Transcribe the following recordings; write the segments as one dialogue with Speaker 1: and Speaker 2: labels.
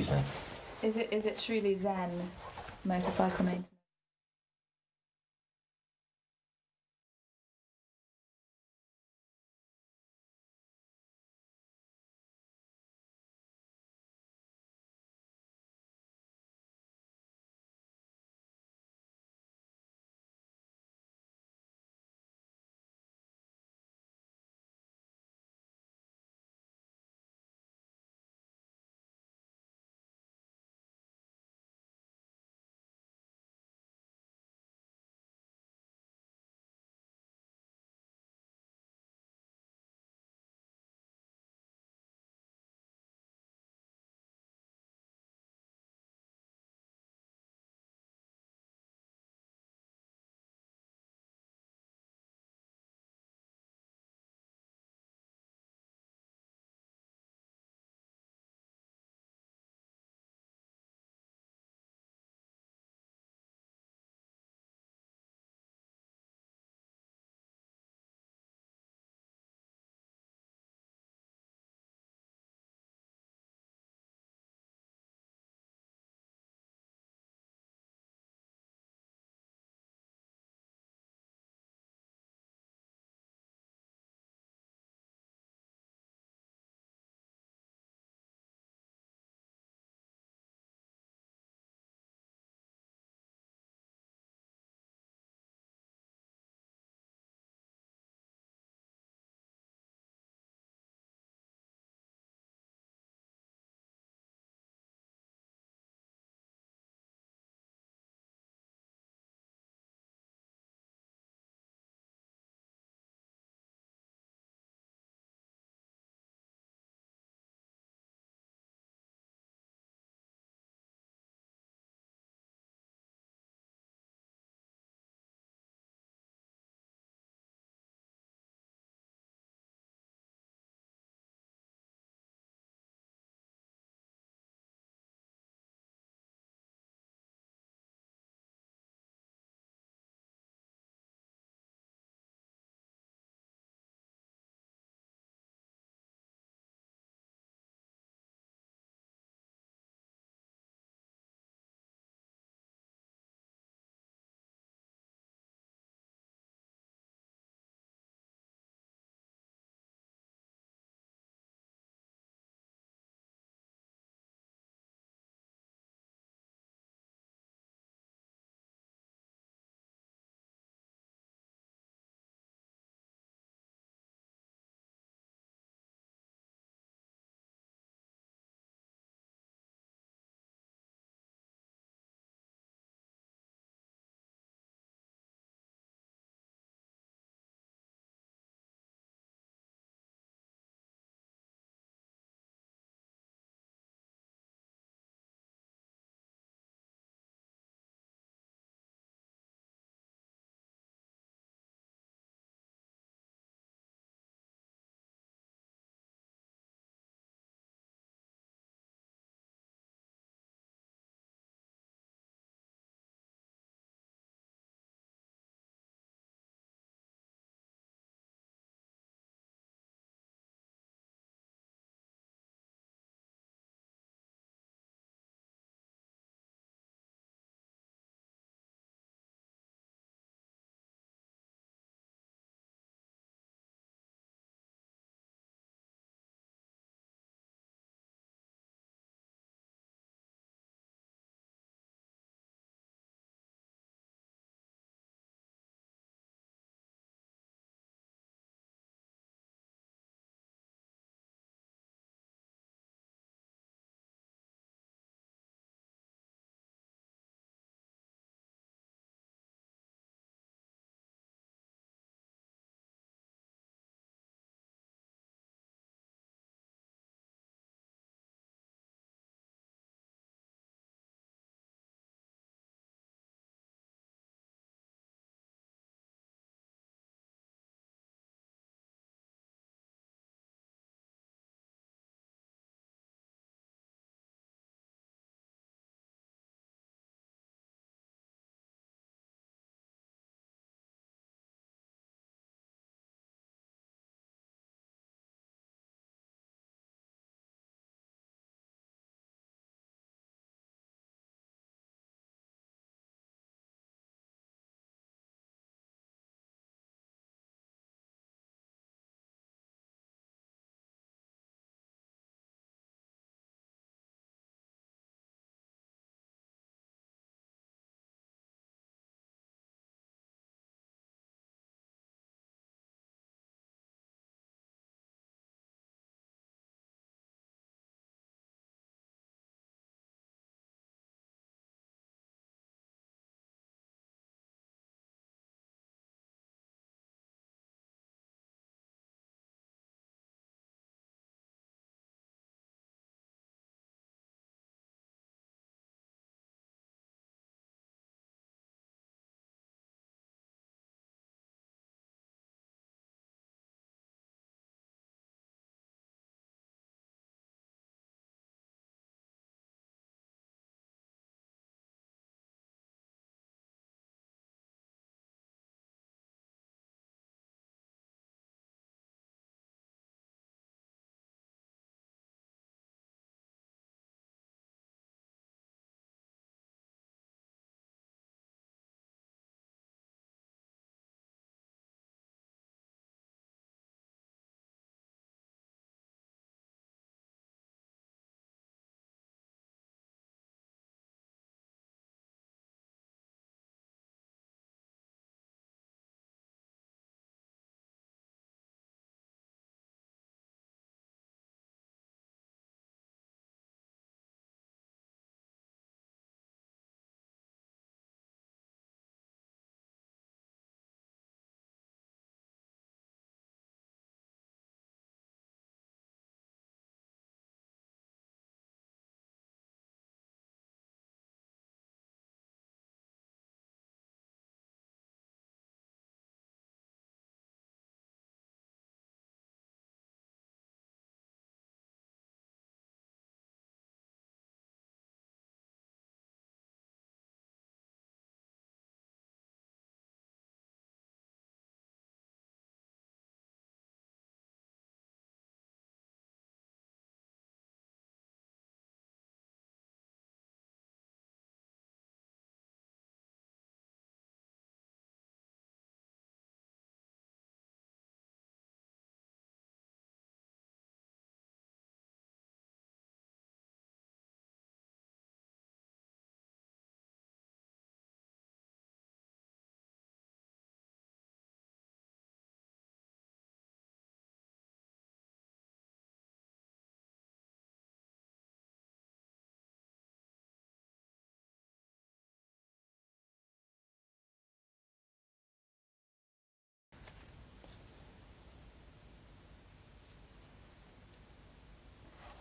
Speaker 1: easily.
Speaker 2: Is it truly zen, motorcycle maintenance?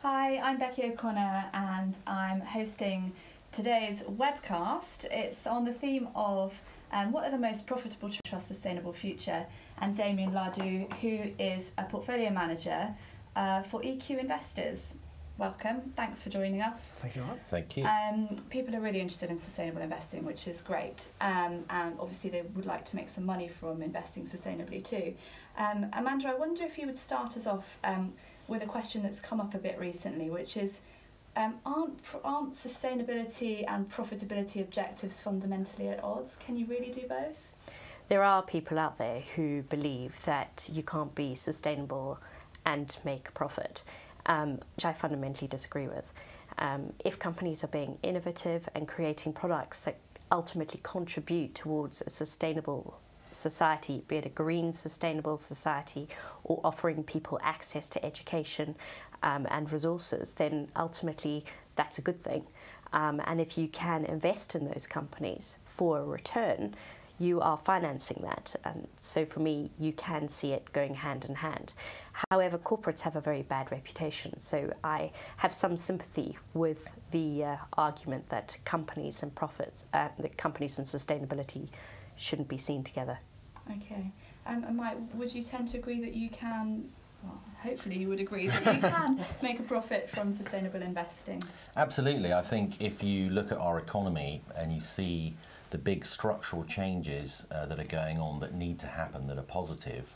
Speaker 2: Hi, I'm Becky O'Connor and I'm hosting today's webcast. It's on the theme of what are the most profitable trust sustainable future, and Damien Lardoux, who is a portfolio manager for EQ Investors. Welcome, thanks for joining us.
Speaker 1: Thank you.
Speaker 3: Thank you.
Speaker 2: People are really interested in sustainable investing, which is great, and obviously they would like to make some money from investing sustainably too. Amanda, I wonder if you would start us off with a question that's come up a bit recently, which is, aren't sustainability and profitability objectives fundamentally at odds? Can you really do both?
Speaker 4: There are people out there who believe that you can't be sustainable and make a profit, which I fundamentally disagree with. If companies are being innovative and creating products that ultimately contribute towards a sustainable society, be it a green sustainable society or offering people access to education and resources, then ultimately that's a good thing. And if you can invest in those companies for a return, you are financing that. And so for me, you can see it going hand in hand. However, corporates have a very bad reputation, so I have some sympathy with the argument that companies and profits, that companies and sustainability shouldn't be seen together.
Speaker 2: Okay. And Mike, would you tend to agree that you can, well, hopefully you would agree that you can make a profit from sustainable investing?
Speaker 3: Absolutely. I think if you look at our economy and you see the big structural changes that are going on that need to happen, that are positive,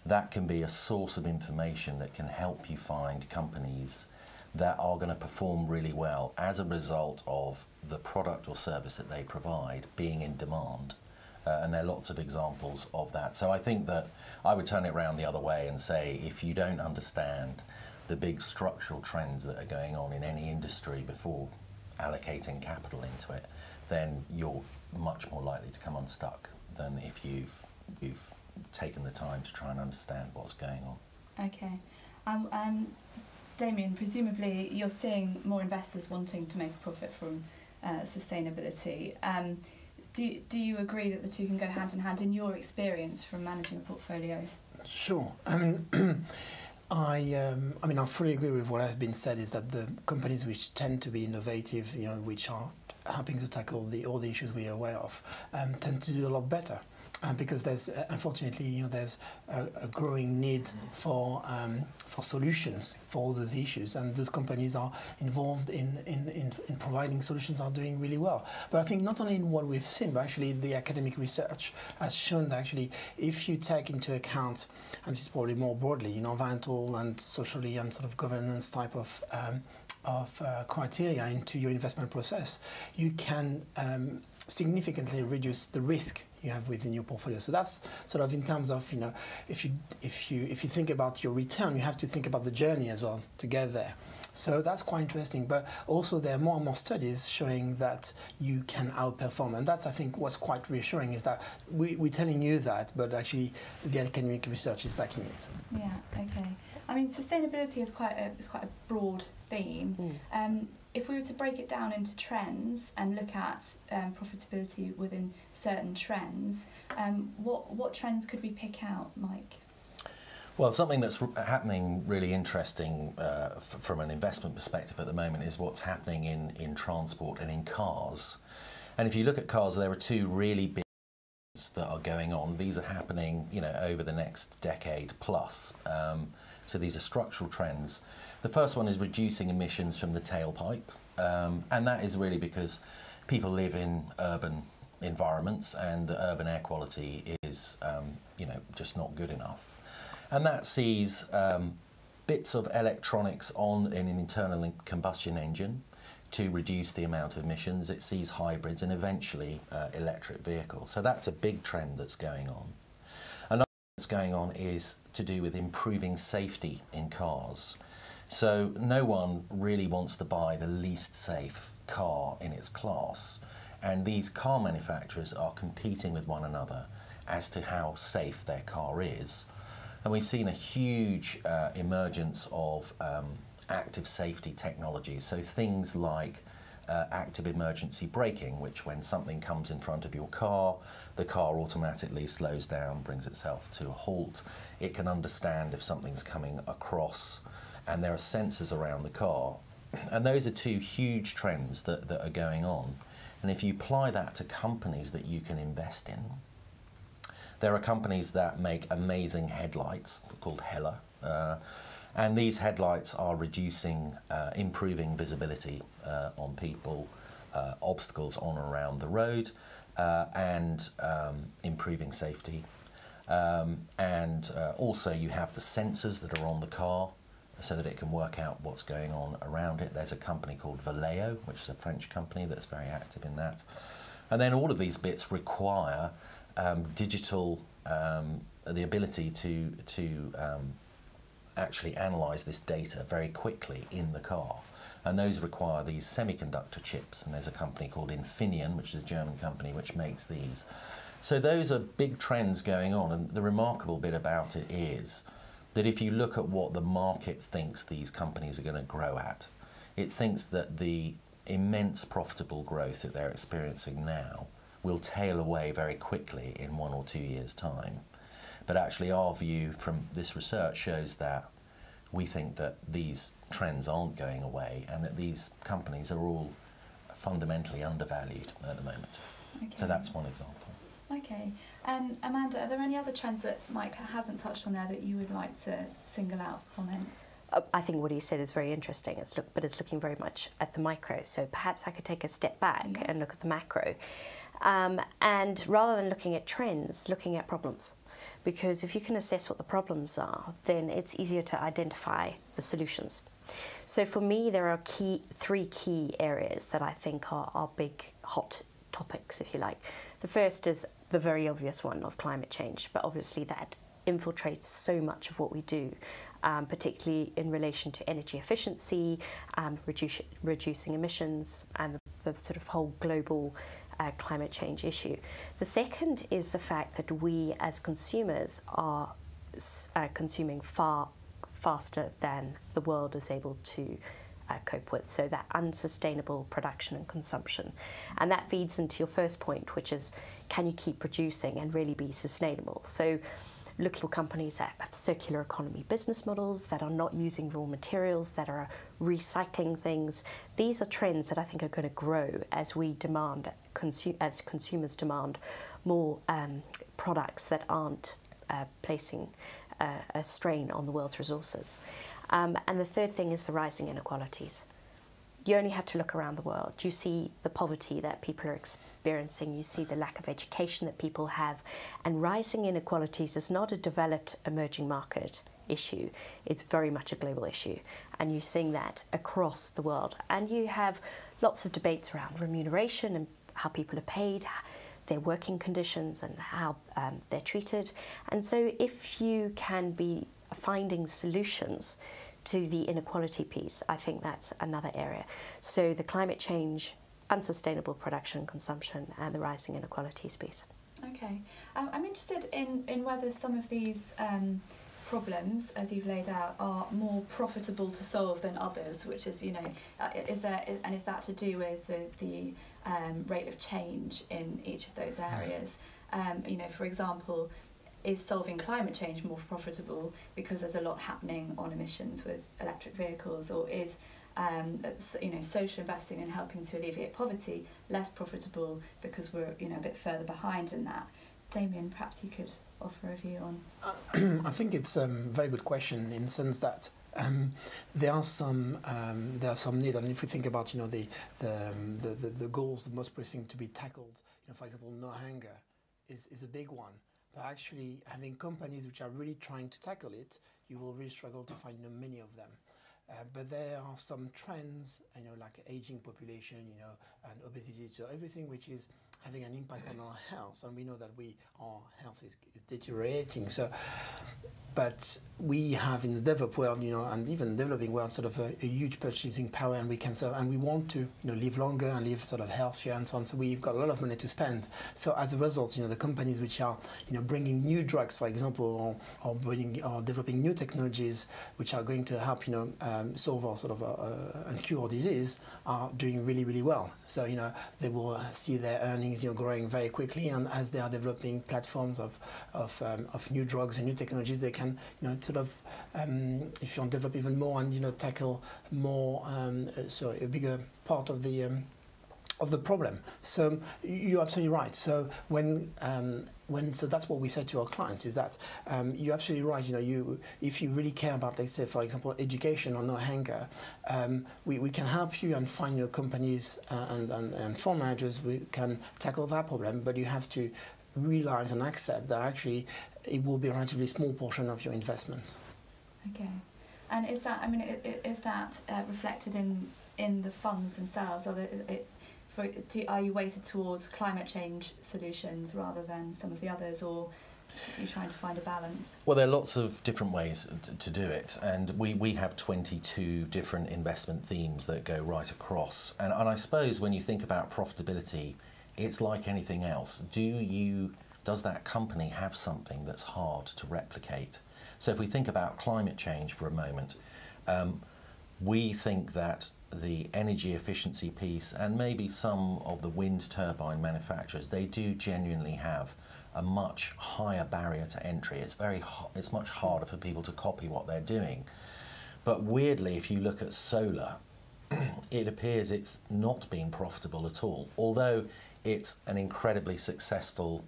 Speaker 3: that can be a source of information that can help you find companies that are going to perform really well as a result of the product or service that they provide being in demand. And there are lots of examples of that. So I think that I would turn it around the other way and say, if you don't understand the big structural trends that are going on in any industry before allocating capital into it, then you're much more likely to come unstuck than if you've taken the time to try and understand what's going on.
Speaker 2: Okay. Damien, presumably you're seeing more investors wanting to make a profit from sustainability. Do you agree that the two can go hand in hand in your experience from managing a portfolio?
Speaker 1: Sure. I fully agree with what has been said. Is that the companies which tend to be innovative, which are helping to tackle all the issues we are aware of, tend to do a lot better. Because there's unfortunately there's a growing need for solutions for all those issues, and those companies are involved in providing solutions, are doing really well. But I think not only in what we've seen, but actually the academic research has shown that actually if you take into account, and this is probably more broadly, environmental and socially and sort of governance type of criteria into your investment process, you can significantly reduce the risk you have within your portfolio. So that's sort of in terms of if you think about your return, you have to think about the journey as well to get there. So that's quite interesting. But also there are more and more studies showing that you can outperform, and that's I think what's quite reassuring is that we're telling you that, but actually the academic research is backing it.
Speaker 2: Yeah. Okay. I mean, sustainability is quite a broad theme. If we were to break it down into trends and look at profitability within certain trends, what trends could we pick out, Mike?
Speaker 3: Well, something that's happening really interesting from an investment perspective at the moment is what's happening in transport and in cars. And if you look at cars, there are two really big that are going on. These are happening, over the next decade plus. So these are structural trends. The first one is reducing emissions from the tailpipe, and that is really because people live in urban environments and the urban air quality is, just not good enough. And that sees bits of electronics on in an internal combustion engine to reduce the amount of emissions. It sees hybrids and eventually electric vehicles. So that's a big trend that's going on. Another thing that's going on is to do with improving safety in cars. So no one really wants to buy the least safe car in its class. And these car manufacturers are competing with one another as to how safe their car is. And we've seen a huge emergence of active safety technology. So things like active emergency braking, which when something comes in front of your car, the car automatically slows down, brings itself to a halt. It can understand if something's coming across and there are sensors around the car. And those are two huge trends that are going on. And if you apply that to companies that you can invest in, there are companies that make amazing headlights called Hella, and these headlights are improving visibility on people, obstacles on and around the road, and improving safety. Also you have the sensors that are on the car so that it can work out what's going on around it. There's a company called Valeo, which is a French company that's very active in that. And then all of these bits require digital, the ability to actually analyse this data very quickly in the car. And those require these semiconductor chips. And there's a company called Infineon, which is a German company, which makes these. So those are big trends going on. And the remarkable bit about it is that if you look at what the market thinks these companies are going to grow at, it thinks that the immense profitable growth that they're experiencing now will tail away very quickly in 1 or 2 years' time. But actually our view from this research shows that we think that these trends aren't going away and that these companies are all fundamentally undervalued at the moment. Okay. So that's one example.
Speaker 2: Okay, and Amanda, are there any other trends that Mike hasn't touched on there that you would like to single out for comment?
Speaker 4: I think what he said is very interesting, but it's looking very much at the micro. So perhaps I could take a step back and look at the macro. And rather than looking at trends, looking at problems. Because if you can assess what the problems are, then it's easier to identify the solutions. So for me, there are three key areas that I think are big, hot topics, if you like. The first is the very obvious one of climate change, but obviously that infiltrates so much of what we do, particularly in relation to energy efficiency, reducing emissions, and the sort of whole global climate change issue. The second is the fact that we as consumers are consuming far faster than the world is able to cope with, so that unsustainable production and consumption. And that feeds into your first point, which is, can you keep producing and really be sustainable? So looking for companies that have circular economy business models, that are not using raw materials, that are recycling things. These are trends that I think are going to grow as we demand, as consumers demand more products that aren't placing a strain on the world's resources. And the third thing is the rising inequalities. You only have to look around the world. You see the poverty that people are experiencing, you see the lack of education that people have, and rising inequalities is not a developed emerging market issue. It's very much a global issue, and you're seeing that across the world. And you have lots of debates around remuneration and how people are paid, their working conditions and how they're treated. And so if you can be finding solutions to the inequality piece, I think that's another area. So the climate change, unsustainable production and consumption, and the rising inequalities piece. Okay.
Speaker 2: I'm interested in whether some of these problems, as you've laid out, are more profitable to solve than others, which is, is that to do with the rate of change in each of those areas? For example, is solving climate change more profitable because there's a lot happening on emissions with electric vehicles, or is social investing and helping to alleviate poverty less profitable because we're a bit further behind in that? Damien, perhaps you could offer a view on.
Speaker 1: I think it's a very good question in the sense that there are some need, and if we think about the goals, the most pressing to be tackled, for example, no hunger is a big one. But actually, having companies which are really trying to tackle it, you will really struggle to find many of them. But there are some trends, like aging population, and obesity, so everything which is having an impact on our health, and we know that our health is deteriorating. So, but we have in the developed world, and even developing world, sort of a huge purchasing power, and we want to, live longer and live sort of healthier and so on. So we've got a lot of money to spend. So as a result, the companies which are, bringing new drugs, for example, or developing new technologies which are going to help, solve or sort of and cure disease, are doing really, really well. So they will see their earnings, growing very quickly, and as they are developing platforms of new drugs and new technologies, they can, sort of, if you want to develop even more and tackle more, a bigger part of the problem. So you're absolutely right. So so that's what we say to our clients is that you're absolutely right. If you really care about, let's say, for example, education or no hunger, we can help you and find your companies and fund managers who can tackle that problem. But you have to realize and accept that actually it will be a relatively small portion of your investments.
Speaker 2: Okay, and is that reflected in the funds themselves? Are you weighted towards climate change solutions rather than some of the others, or are you trying to find a balance?
Speaker 3: Well, there are lots of different ways to do it, and we have 22 different investment themes that go right across. And I suppose when you think about profitability, it's like anything else. Does that company have something that's hard to replicate? So if we think about climate change for a moment, we think that the energy efficiency piece and maybe some of the wind turbine manufacturers, they do genuinely have a much higher barrier to entry. It's much harder for people to copy what they're doing. But weirdly, if you look at solar, it appears it's not been profitable at all, although it's an incredibly successful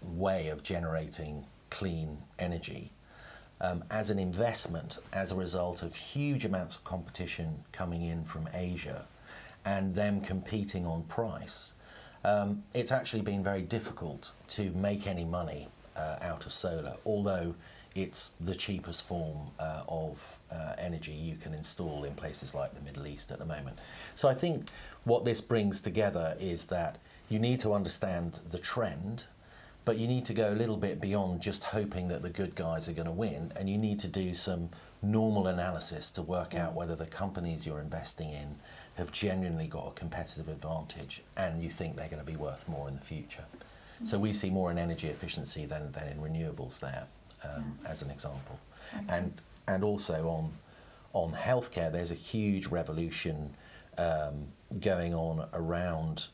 Speaker 3: way of generating clean energy. As an investment, as a result of huge amounts of competition coming in from Asia and them competing on price, it's actually been very difficult to make any money out of solar, although it's the cheapest form of energy you can install in places like the Middle East at the moment. So I think what this brings together is that you need to understand the trend, but you need to go a little bit beyond just hoping that the good guys are going to win, and you need to do some normal analysis to work out whether the companies you're investing in have genuinely got a competitive advantage and you think they're going to be worth more in the future. So we see more in energy efficiency than in renewables there, as an example. Okay. And also on healthcare, there's a huge revolution going on around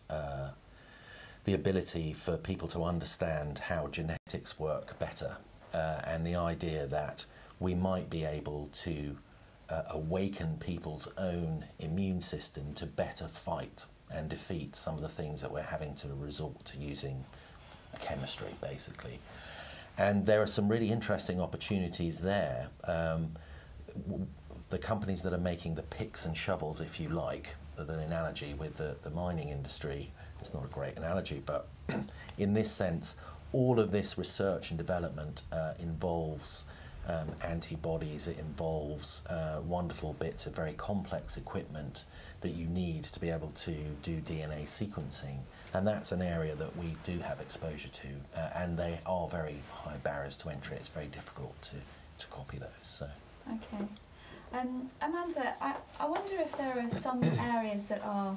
Speaker 3: the ability for people to understand how genetics work better, and the idea that we might be able to awaken people's own immune system to better fight and defeat some of the things that we're having to resort to using chemistry, basically. And there are some really interesting opportunities there. The companies that are making the picks and shovels, if you like, the analogy with the mining industry, it's not a great analogy, but in this sense, all of this research and development involves antibodies, it involves wonderful bits of very complex equipment that you need to be able to do DNA sequencing. And that's an area that we do have exposure to, and they are very high barriers to entry. It's very difficult to copy those. So. Okay.
Speaker 2: Amanda, I wonder if there are some areas that are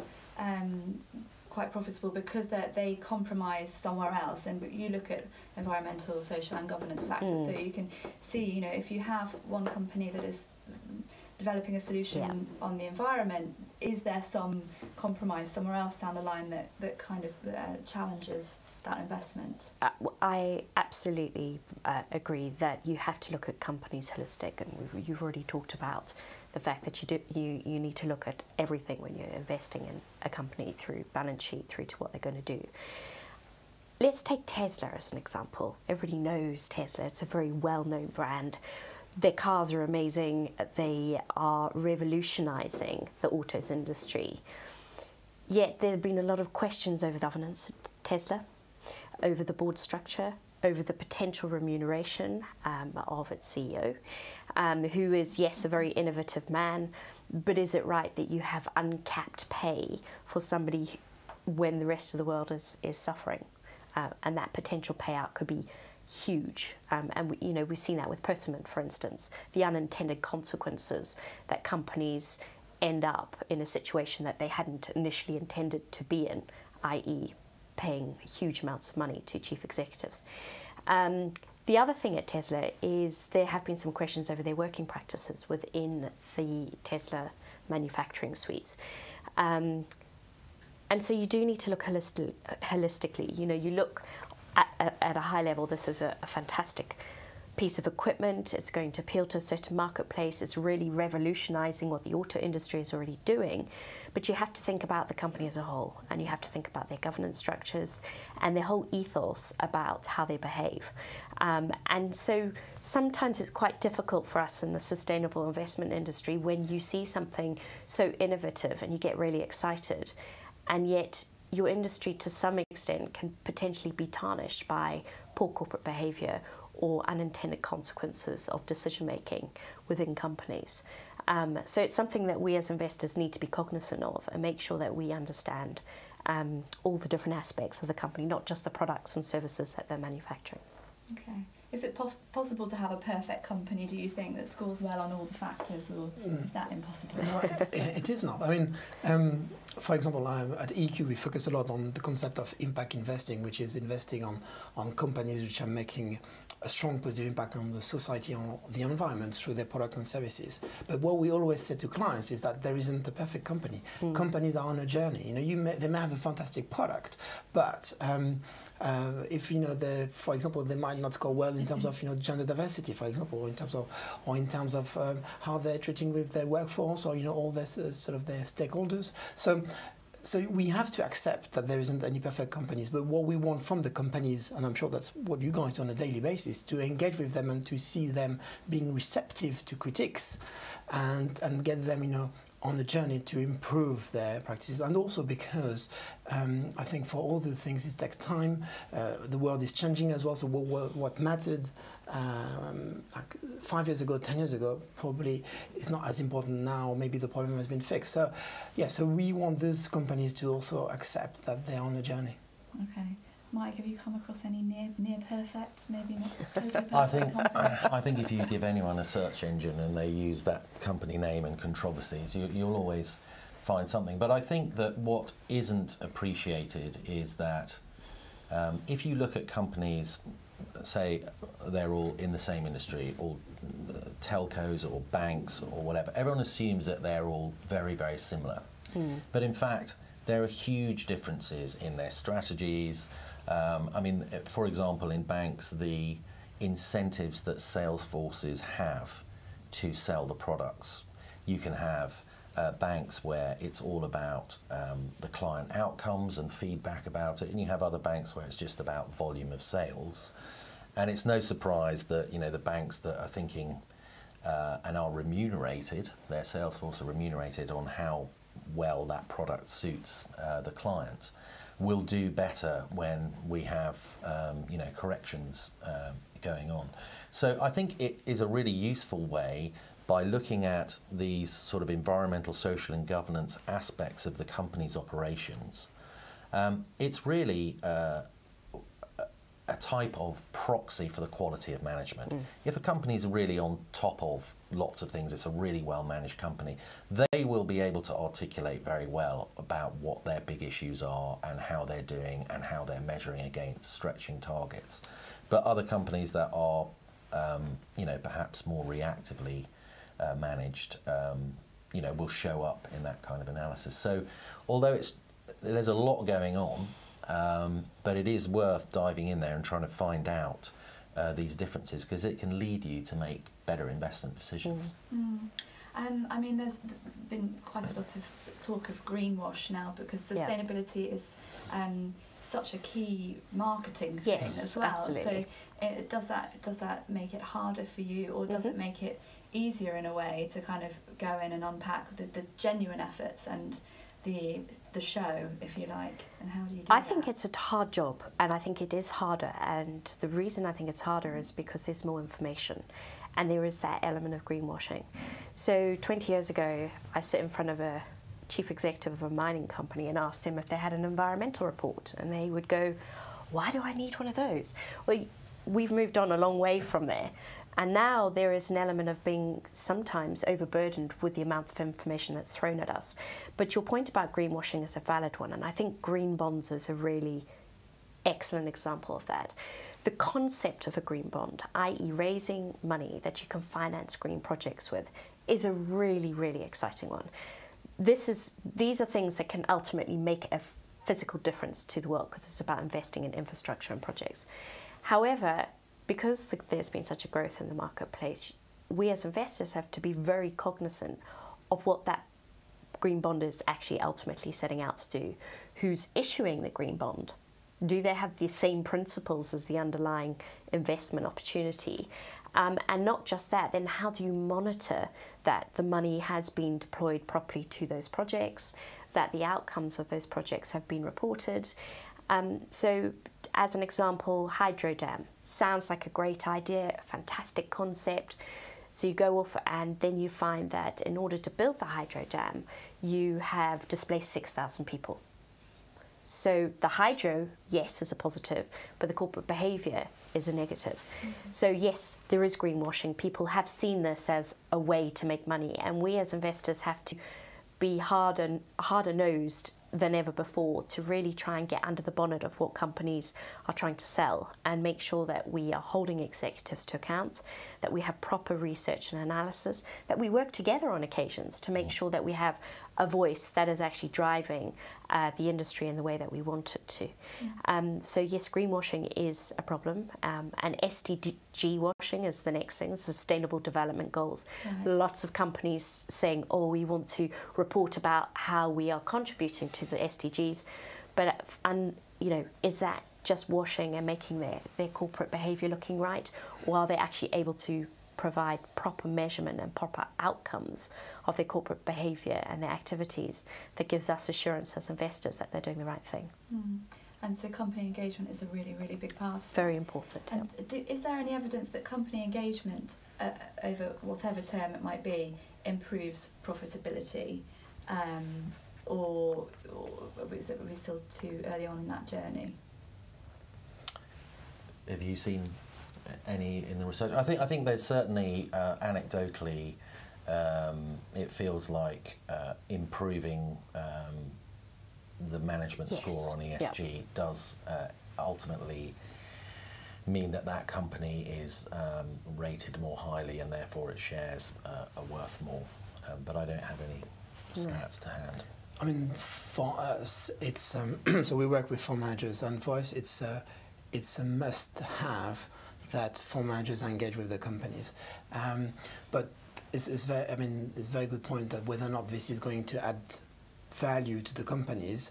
Speaker 2: quite profitable because they compromise somewhere else, and you look at environmental, social and governance factors, so you can see, if you have one company that is developing a solution on the environment, is there some compromise somewhere else down the line that kind of challenges that investment?
Speaker 4: I absolutely agree that you have to look at companies holistic, and you've already talked about the fact that you need to look at everything when you're investing in a company, through balance sheet through to what they're going to do. Let's take Tesla as an example. Everybody knows Tesla. It's a very well-known brand. Their cars are amazing. They are revolutionising the autos industry. Yet there have been a lot of questions over the governance at Tesla, over the board structure, over the potential remuneration of its CEO, who is, yes, a very innovative man, but is it right that you have uncapped pay for somebody when the rest of the world is suffering? And that potential payout could be huge. And we've seen that with Persimmon, for instance, the unintended consequences that companies end up in a situation that they hadn't initially intended to be in, i.e. paying huge amounts of money to chief executives. The other thing at Tesla is there have been some questions over their working practices within the Tesla manufacturing suites. And so you do need to look holistically. You look at a high level, this is a fantastic piece of equipment, it's going to appeal to a certain marketplace, it's really revolutionizing what the auto industry is already doing, but you have to think about the company as a whole, and you have to think about their governance structures and their whole ethos about how they behave. And so sometimes it's quite difficult for us in the sustainable investment industry when you see something so innovative and you get really excited, and yet your industry to some extent can potentially be tarnished by poor corporate behavior or unintended consequences of decision making within companies. So it's something that we as investors need to be cognizant of and make sure that we understand all the different aspects of the company, not just the products and services that they're manufacturing.
Speaker 2: Okay. Is it possible to have a perfect company, do you think, that scores well on all the factors, or is that impossible?
Speaker 1: No, it is not. I mean, for example, at EQ we focus a lot on the concept of impact investing, which is investing on companies which are making a strong positive impact on the society, on the environment through their products and services. But what we always say to clients is that there isn't a perfect company. Companies are on a journey. They may have a fantastic product, but if for example, they might not score well in terms of gender diversity, for example, or in terms of how they're treating with their workforce, or all their sort of their stakeholders. So we have to accept that there isn't any perfect companies, but what we want from the companies, and I'm sure that's what you guys do on a daily basis, to engage with them and to see them being receptive to critiques and get them, on a journey to improve their practices. And also because I think for all the things it takes time, the world is changing as well, so what mattered like 5 years ago, 10 years ago, probably is not as important now. Maybe the problem has been fixed. So so we want these companies to also accept that they're on a journey.
Speaker 2: Okay. Mike, have you come across any near perfect, maybe not totally perfect?
Speaker 3: I think if you give anyone a search engine and they use that company name and controversies, you'll always find something. But I think that what isn't appreciated is that if you look at companies, say they're all in the same industry, all telcos or banks or whatever, everyone assumes that they're all very, very similar. But in fact, there are huge differences in their strategies. I mean, for example, in banks, the incentives that sales forces have to sell the products. You can have banks where it's all about the client outcomes and feedback about it, and you have other banks where it's just about volume of sales. And it's no surprise that the banks that are thinking and are remunerated, their sales force are remunerated on how well that product suits the client, will do better when we have corrections going on. So I think it is a really useful way, by looking at these sort of environmental, social and governance aspects of the company's operations. It's really a type of proxy for the quality of management. If a company is really on top of lots of things, it's a really well managed company, they will be able to articulate very well about what their big issues are and how they're doing and how they're measuring against stretching targets. But other companies that are perhaps more reactively managed will show up in that kind of analysis. So although there's a lot going on, but it is worth diving in there and trying to find out these differences, because it can lead you to make better investment decisions.
Speaker 2: I mean, there's been quite a lot of talk of greenwash now, because sustainability is such a key marketing thing as well.
Speaker 4: Absolutely.
Speaker 2: So does that make it harder for you, or does it make it easier in a way to kind of go in and unpack the genuine efforts and the show, if you like, and how do you do that?
Speaker 4: I think it's a hard job, and I think it is harder, and the reason I think it's harder is because there's more information, and there is that element of greenwashing. So 20 years ago, I sit in front of a chief executive of a mining company and asked them if they had an environmental report, and they would go, "Why do I need one of those?" Well, we've moved on a long way from there. And now there is an element of being sometimes overburdened with the amount of information that's thrown at us. But your point about greenwashing is a valid one, and I think green bonds is a really excellent example of that. The concept of a green bond, i.e. raising money that you can finance green projects with, is a really, really exciting one. These are things that can ultimately make a physical difference to the world, because it's about investing in infrastructure and projects. However, because there's been such a growth in the marketplace, we as investors have to be very cognizant of what that green bond is actually ultimately setting out to do. Who's issuing the green bond? Do they have the same principles as the underlying investment opportunity? And not just that, then how do you monitor that the money has been deployed properly to those projects, that the outcomes of those projects have been reported? So as an example, hydro dam sounds like a great idea, a fantastic concept. So you go off and then you find that in order to build the hydro dam, you have displaced 6,000 people. So the hydro, yes, is a positive, but the corporate behaviour is a negative. So yes, there is greenwashing. People have seen this as a way to make money, and we as investors have to be harder nosed than ever before to really try and get under the bonnet of what companies are trying to sell and make sure that we are holding executives to account, that we have proper research and analysis, that we work together on occasions to make sure that we have a voice that is actually driving the industry in the way that we want it to. So yes, greenwashing is a problem, and SDG washing is the next thing, Sustainable Development Goals. Lots of companies saying, oh, we want to report about how we are contributing to the SDGs, but you know, is that just washing and making their corporate behaviour looking right, or are they actually able to provide proper measurement and proper outcomes of their corporate behaviour and their activities that gives us assurance as investors that they're doing the right thing?
Speaker 2: And so company engagement is a really, really big part.
Speaker 4: It's very important.
Speaker 2: And is there any evidence that company engagement, over whatever term it might be, improves profitability, or are we still too early on in that journey?
Speaker 3: Have you seen any in the research? I think there's certainly anecdotally it feels like improving the management score on ESG does ultimately mean that company is rated more highly and therefore its shares are worth more. But I don't have any stats to hand.
Speaker 1: I mean, for us, it's so we work with fund managers, and for us, it's a must-have that fund managers engage with the companies. But it's very, I mean, it's a very good point that whether or not this is going to add value to the companies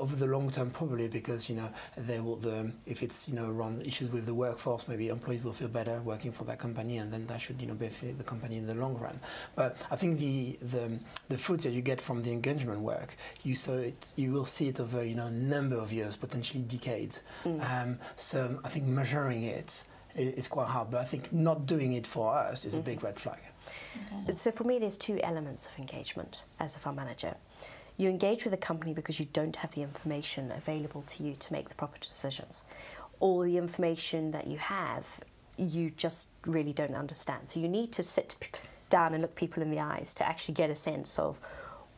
Speaker 1: over the long term, probably, because they will. If it's around issues with the workforce, maybe employees will feel better working for that company, and then that should benefit the company in the long run. But I think the fruit that you get from the engagement work, you will see it over a number of years, potentially decades. So I think measuring it is quite hard, but I think not doing it for us is a big red flag.
Speaker 4: Okay. So for me, there's two elements of engagement as a fund manager. You engage with a company because you don't have the information available to you to make the proper decisions. Or the information that you have, you just really don't understand. So you need to sit down and look people in the eyes to actually get a sense of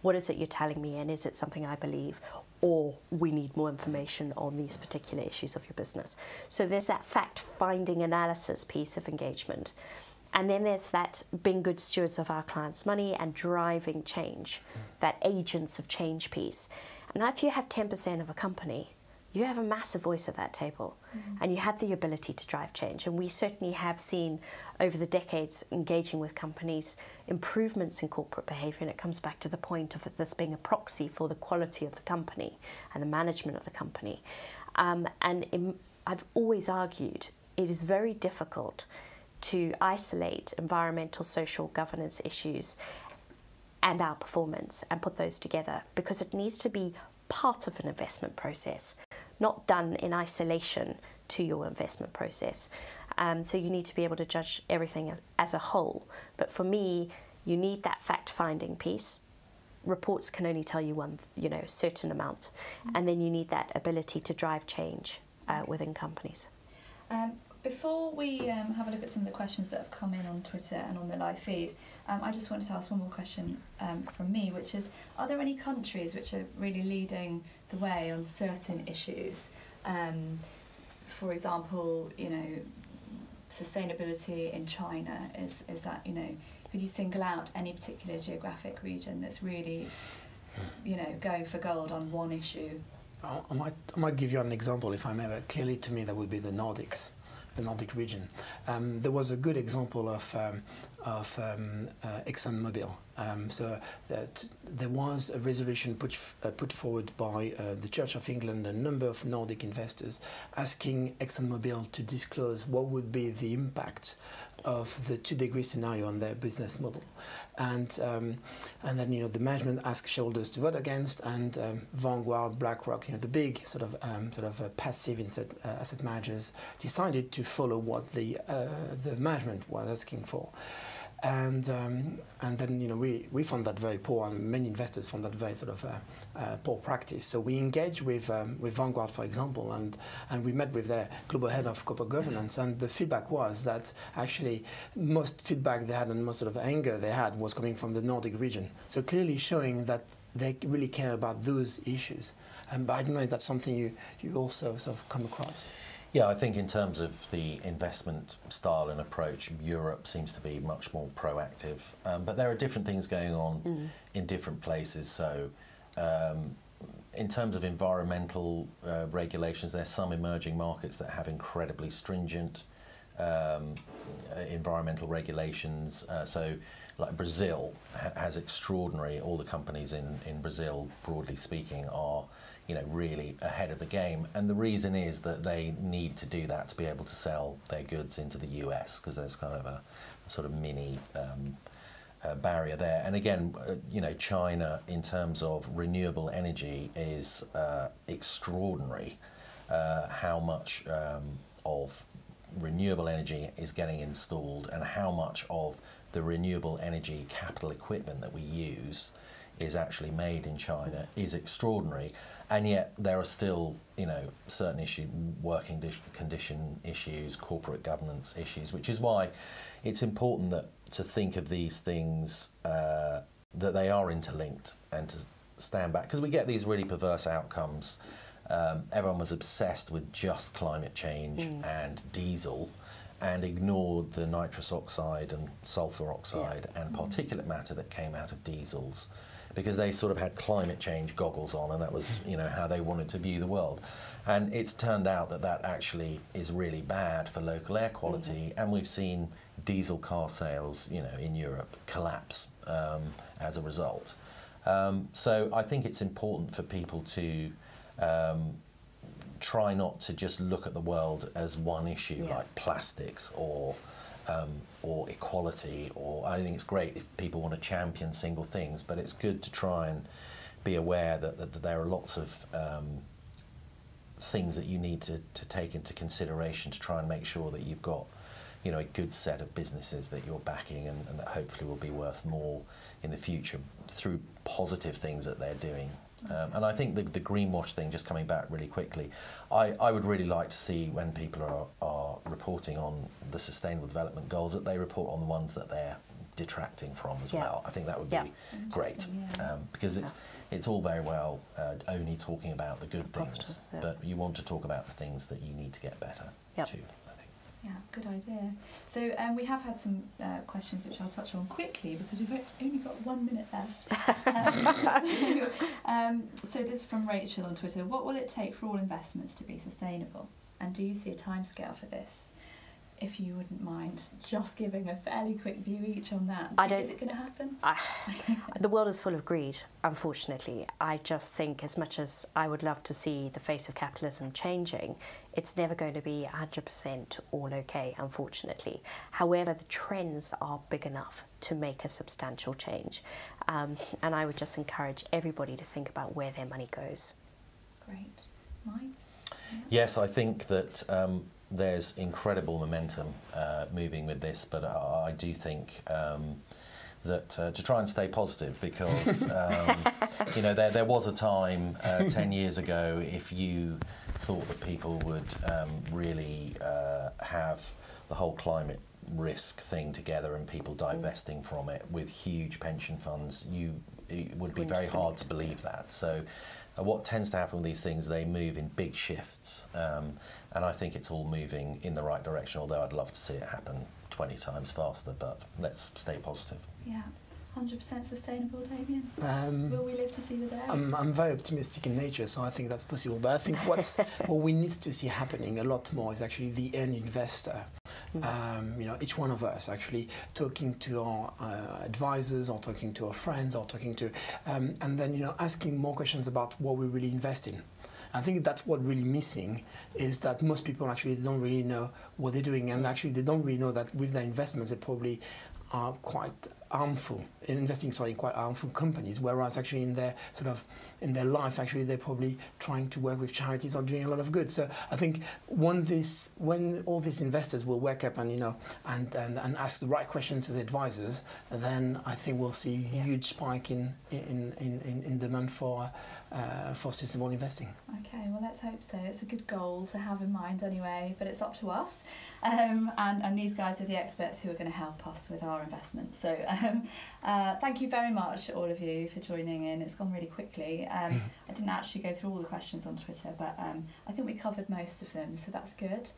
Speaker 4: what is it you're telling me, and is it something I believe, or we need more information on these particular issues of your business. So there's that fact-finding analysis piece of engagement. And then there's that being good stewards of our clients' money and driving change, that agents of change piece. And if you have 10% of a company, you have a massive voice at that table, and you have the ability to drive change. And we certainly have seen over the decades engaging with companies improvements in corporate behaviour, and it comes back to the point of this being a proxy for the quality of the company and the management of the company. I've always argued it is very difficult to isolate environmental, social, governance issues and our performance and put those together, because it needs to be part of an investment process, not done in isolation to your investment process. So you need to be able to judge everything as a whole. But for me, you need that fact-finding piece. Reports can only tell you one, certain amount, and then you need that ability to drive change within companies.
Speaker 2: Before we have a look at some of the questions that have come in on Twitter and on the live feed, I just wanted to ask one more question from me, which is, are there any countries which are really leading the way on certain issues? For example, sustainability in China, is that, could you single out any particular geographic region that's really, going for gold on one issue?
Speaker 1: I might give you an example, if I may, but clearly to me that would be the Nordics. Nordic region. There was a good example of ExxonMobil. So that there was a resolution put forward by the Church of England, a number of Nordic investors, asking ExxonMobil to disclose what would be the impact of the 2-degree scenario on their business model, and then the management asked shareholders to vote against, and Vanguard, BlackRock, the big sort of passive asset managers decided to follow what the management was asking for. And then we found that very poor, and many investors found that very sort of poor practice. So we engaged with Vanguard, for example, and we met with their global head of corporate governance, and the feedback was that actually most feedback they had and most sort of anger they had was coming from the Nordic region. So clearly showing that they really care about those issues. But I don't know if that's something you also sort of come across.
Speaker 3: Yeah, I think in terms of the investment style and approach, Europe seems to be much more proactive. But there are different things going on in different places. So in terms of environmental regulations, there's some emerging markets that have incredibly stringent environmental regulations. So like Brazil has extraordinary, all the companies in Brazil, broadly speaking, are really ahead of the game, and the reason is that they need to do that to be able to sell their goods into the US, because there's kind of a sort of mini barrier there. And again, China in terms of renewable energy is extraordinary. How much of renewable energy is getting installed, and how much of the renewable energy capital equipment that we use is actually made in China is extraordinary. And yet there are still, certain working condition issues, corporate governance issues, which is why it's important to think of these things, that they are interlinked, and to stand back, because we get these really perverse outcomes. Everyone was obsessed with just climate change and diesel, and ignored the nitrous oxide and sulfur oxide and particulate matter that came out of diesels, because they sort of had climate change goggles on, and that was how they wanted to view the world. And it's turned out that actually is really bad for local air quality, and we've seen diesel car sales in Europe collapse as a result. So I think it's important for people to try not to just look at the world as one issue, like plastics or equality, or I think it's great if people want to champion single things, but it's good to try and be aware that there are lots of things that you need to take into consideration to try and make sure that you've got a good set of businesses that you're backing, and that hopefully will be worth more in the future through positive things that they're doing. And I think the greenwash thing, just coming back really quickly, I would really like to see when people are reporting on the Sustainable Development Goals, that they report on the ones that they're detracting from as well. I think that would be great, because it's all very well only talking about the good things, but you want to talk about the things that you need to get better too.
Speaker 2: Yeah, good idea. So we have had some questions which I'll touch on quickly, because we've only got 1 minute left. So this is from Rachel on Twitter. What will it take for all investments to be sustainable? And do you see a timescale for this? If you wouldn't mind just giving a fairly quick view each on that. Is it going to happen?
Speaker 4: The world is full of greed, unfortunately. I just think, as much as I would love to see the face of capitalism changing, it's never going to be 100% all okay, unfortunately. However, the trends are big enough to make a substantial change. And I would just encourage everybody to think about where their money goes.
Speaker 2: Great. Mike? Yeah.
Speaker 3: Yes, I think that there's incredible momentum moving with this, but I do think that to try and stay positive, because there was a time 10 years ago, if you thought that people would really have the whole climate risk thing together and people divesting from it with huge pension funds, it would be very hard to believe that. So what tends to happen with these things, they move in big shifts, and I think it's all moving in the right direction, although I'd love to see it happen 20 times faster, but let's stay positive.
Speaker 2: Yeah. 100% sustainable, Damien? Will we live to see the day?
Speaker 1: I'm very optimistic in nature, so I think that's possible. But I think what we need to see happening a lot more is actually the end investor. Each one of us actually talking to our advisors, or talking to our friends, or talking to, and then asking more questions about what we really invest in. I think that's what really missing, is that most people actually don't really know what they're doing, and actually they don't really know that with their investments they probably are quite harmful, investing in quite harmful companies, whereas actually in their life actually they're probably trying to work with charities or doing a lot of good. So I think when all these investors will wake up and and ask the right questions to the advisors, then I think we'll see a huge spike in demand for sustainable investing.
Speaker 2: Okay, well let's hope so. It's a good goal to have in mind anyway, but it's up to us. And these guys are the experts who are going to help us with our investments. So thank you very much, all of you, for joining in. It's gone really quickly. I didn't actually go through all the questions on Twitter, but I think we covered most of them, so that's good.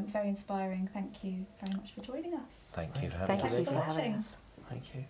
Speaker 2: Very inspiring. Thank you very much for joining us.
Speaker 3: Thank you for having us.
Speaker 2: Thank you for watching.
Speaker 1: Thank you.